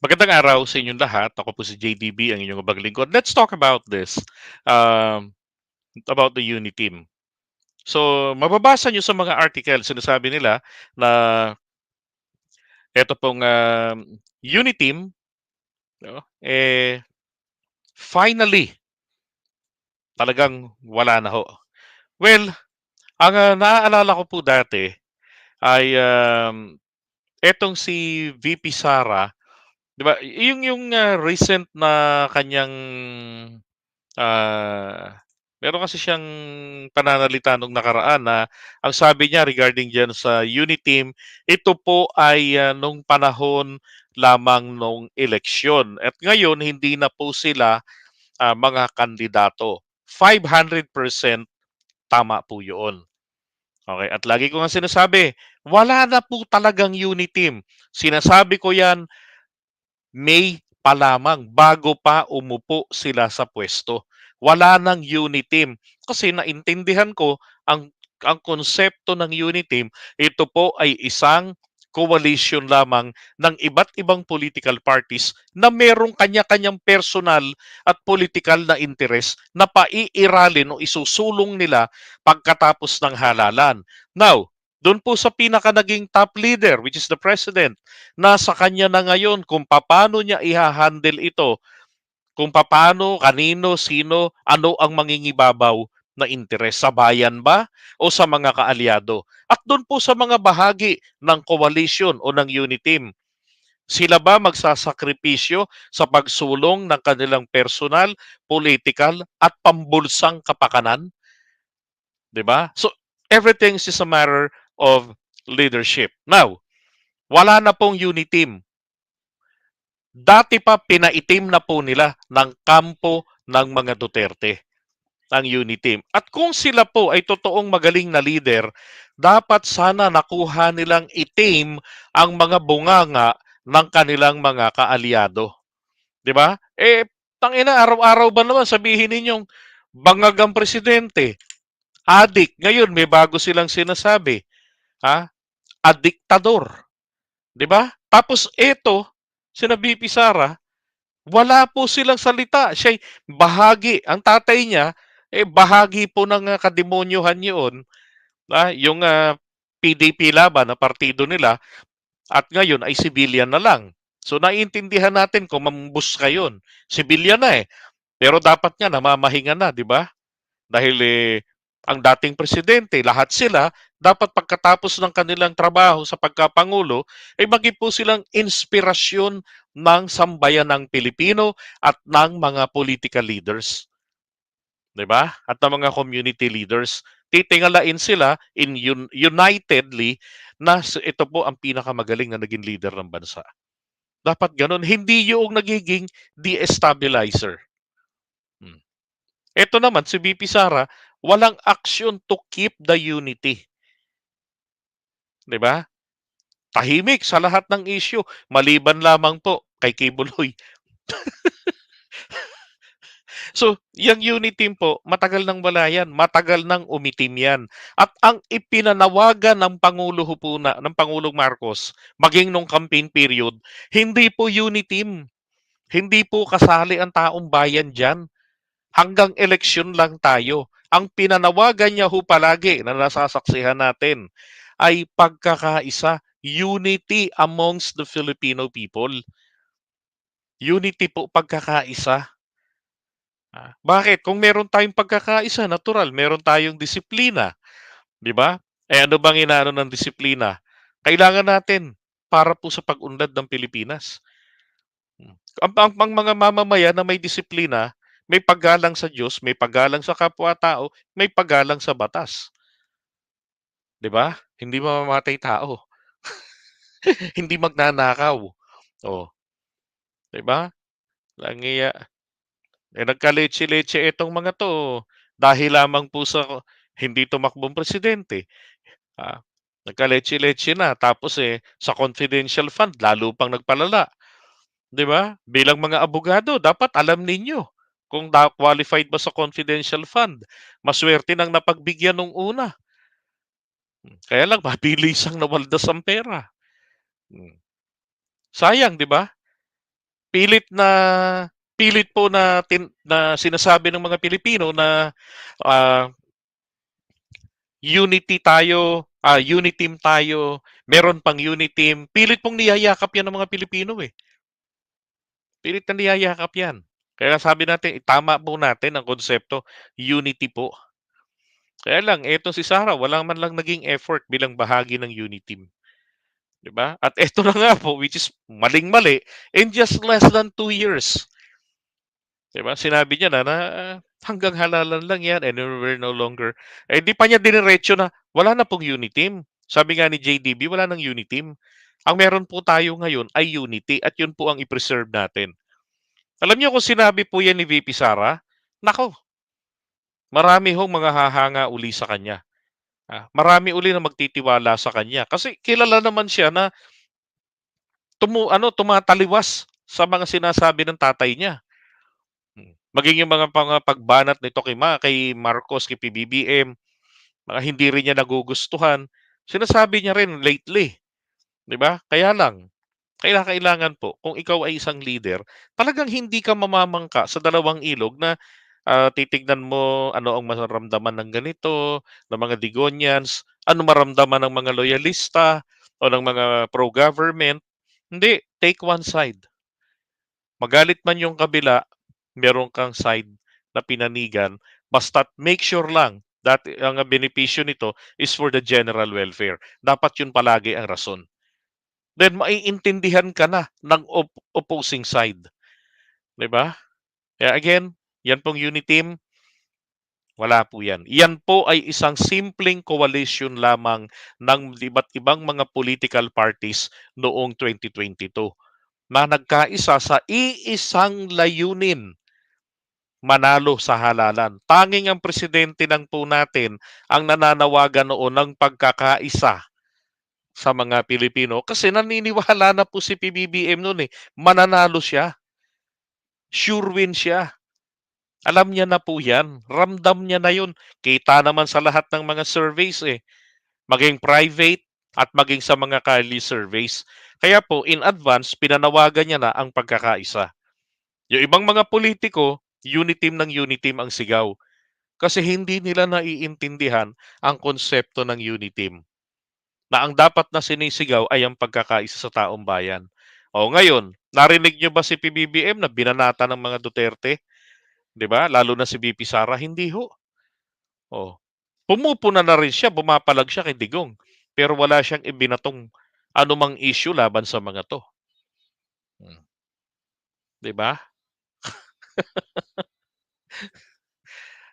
Magandang araw sa inyong lahat. Ako po si JDB, ang inyong baglingkod. Let's talk about this, um, about the Uni Team. So, mababasa nyo sa mga article, sinasabi nila na ito pong Uni Team, no, finally, talagang wala na ho. Well, ang naaalala ko po dati ay etong si VP Sara, di ba? Yung recent na kanyang meron kasi siyang pananalita nung nakaraan na ang sabi niya regarding diyan sa Uniteam, ito po ay nung panahon lamang nung eleksyon. At ngayon hindi na po sila mga kandidato. 500% tama po 'yun. Okay, at lagi ko nga sinasabi, wala na po talagang Uniteam. Sinasabi ko 'yan May pa lamang bago pa umupo sila sa puwesto. Wala ng Uniteam kasi naintindihan ko ang konsepto ng Uniteam, ito po ay isang coalition lamang ng iba't ibang political parties na merong kanya-kanyang personal at political na interes na paiiralin o isusulong nila pagkatapos ng halalan. Now, doon po sa pinaka naging top leader, which is the president, nasa kanya na ngayon kung paano niya iha-handle ito, kung paano, kanino, sino, ano ang mangingibabaw na interes, sa bayan ba o sa mga kaalyado. At doon po sa mga bahagi ng coalition o ng Uniteam, sila ba magsasakripisyo sa pagsulong ng kanilang personal, political at pambulsang kapakanan? 'Di ba? So everything is a matter of leadership. Now, wala na pong Uniteam. Dati pa pinaitim na po nila ng kampo ng mga Duterte ang Uniteam. At kung sila po ay totoong magaling na leader, dapat sana nakuha nilang itim ang mga bunganga ng kanilang mga kaalyado. 'Di ba? Tangina, araw-araw ba naman sabihin ninyong bangag ang presidente, adik. Ngayon may bago silang sinasabi, ha? Adiktador. 'Di ba? Tapos ito, sina BP Sara, wala po silang salita. Siya'y bahagi. Ang tatay niya, bahagi po ng kademonyohan yun. Yung PDP laban na partido nila at ngayon ay civilian na lang. So naiintindihan natin kung mambuska yun. Civilian na eh. Pero dapat nga namamahinga na, di ba? Dahil ang dating presidente, lahat sila, dapat pagkatapos ng kanilang trabaho sa pagkapangulo, ay maging po silang inspirasyon ng sambayanang Pilipino at ng mga political leaders. 'Di ba? At ng mga community leaders. Titingalain sila unitedly na ito po ang pinakamagaling na naging leader ng bansa. Dapat ganun. Hindi yung nagiging destabilizer. Hmm. Ito naman, si VP Sara, walang action to keep the unity. 'Di ba? Tahimik sa lahat ng issue, maliban lamang po kay Kibuloy. So, yung unity po, matagal nang wala yan, matagal nang umitim yan. At ang ipinanawagan ng Pangulo ho po ng Pangulong Marcos, maging nung campaign period, hindi po unity, hindi po kasali ang taong bayan diyan. Hanggang eleksyon lang tayo. Ang pinanawagan niya ho palagi na nasasaksihan natin ay pagkakaisa, unity amongst the Filipino people. Unity po, pagkakaisa. Bakit? Kung meron tayong pagkakaisa, natural, meron tayong disiplina, 'di ba? Ano bang inaano ng disiplina? Kailangan natin para po sa pag-unlad ng Pilipinas. Hmm. Ang mga mamamayan na may disiplina, may paggalang sa Diyos, may paggalang sa kapwa-tao, may paggalang sa batas, 'di ba? Hindi mamamatay tao, hindi magnanakaw. Oh, 'di ba? Langiya nagkaletse-letse itong mga 'to dahil lamang po sa hindi tumakbong presidente. Ah, Nagkaletse-letse na tapos, sa confidential fund lalo pang nagpalala, 'di ba? Bilang mga abogado dapat alam ninyo kung qualified ba sa confidential fund. Masuwerte nang napagbigyan nung una. Kaya lang mabilisang nawaldas ang pera. Hmm, Sayang, 'di ba? Pilit na pilit po na sinasabi ng mga Pilipino na, ah, unity tayo, uniteam tayo, meron pang uniteam. Pilit pong niyayakap 'yan ng mga Pilipino, eh. Pilit na niyayakap 'yan. Kaya sabi natin, itama po natin ang konsepto, unity po. Kaya lang eto si Sarah wala man lang naging effort bilang bahagi ng uniteam, 'di ba? At eto na nga po, which is maling-mali, in just less than 2 years. 'Di ba? Sinabi niya na hanggang halalan lang 'yan and we're no longer di pa niya diniretso na wala na pong Uniteam. Sabi nga ni JDB, wala ng Uniteam. Ang meron po tayo ngayon ay unity at 'yun po ang i-preserve natin. Alam niyo kung sinabi po 'yan ni VP Sara, naku, marami hong mga hahanga uli sa kanya. Marami uli na magtitiwala sa kanya kasi kilala naman siya na tumataliwas sa mga sinasabi ng tatay niya. Maging yung mga pagbanat nito kay Marcos, kay PBBM, mga hindi rin niya nagugustuhan, sinasabi niya rin lately, 'di ba? Kaya lang, kailangan po kung ikaw ay isang leader, talagang hindi ka mamamangka sa dalawang ilog na, titignan mo ano ang mararamdaman ng ganito, ng mga Digonians, ano maramdaman ng mga loyalista o ng mga pro-government. Hindi, take one side. Magalit man yung kabila, meron kang side na pinanigan, basta't make sure lang that ang benepisyo nito is for the general welfare. Dapat yun palagi ang rason. Then maiintindihan ka na ng opposing side, 'di ba? Kaya again, yan pong Uniteam, wala po yan. Yan po ay isang simpleng coalition lamang ng iba't ibang mga political parties noong 2022 na nagkaisa sa iisang layunin, manalo sa halalan. Tanging ang presidente ng po natin ang nananawagan noon ng pagkakaisa sa mga Pilipino kasi naniniwala na po si PBBM noon eh, mananalo siya, sure win siya. Alam niya na po yan, ramdam niya na yun. Kita naman sa lahat ng mga surveys eh, maging private at maging sa mga Kali surveys. Kaya po, in advance, pinanawagan niya na ang pagkakaisa. Yung ibang mga politiko, uniteam ng uniteam ang sigaw. Kasi hindi nila naiintindihan ang konsepto ng uniteam. Na ang dapat na sinisigaw ay ang pagkakaisa sa taong bayan. O ngayon, narinig niyo ba si PBBM na binanata ng mga Duterte? 'Di ba? Lalo na si VP Sara, hindi ho. Oh. Pumupuna na rin siya, bumapalag siya kay Digong. Pero wala siyang ibinatong anumang issue laban sa mga 'to. Hmm, 'di ba?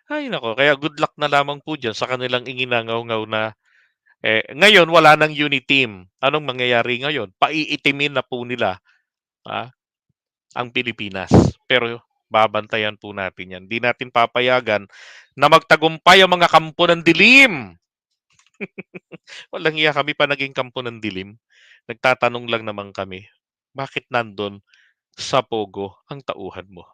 Ay nako, kaya good luck na lamang po diyan sa kanilang inginangaw-ngaw na ngayon wala ng uniteam. Anong mangyayari ngayon? Paiitimin na po nila, ah, ang Pilipinas. Pero babantayan po natin 'yan. 'Di natin papayagan na magtagumpay ang mga kampo ng dilim. Walang iya, kami pa naging kampo ng dilim. Nagtatanong lang naman kami, bakit nandun sa Pogo ang tauhan mo?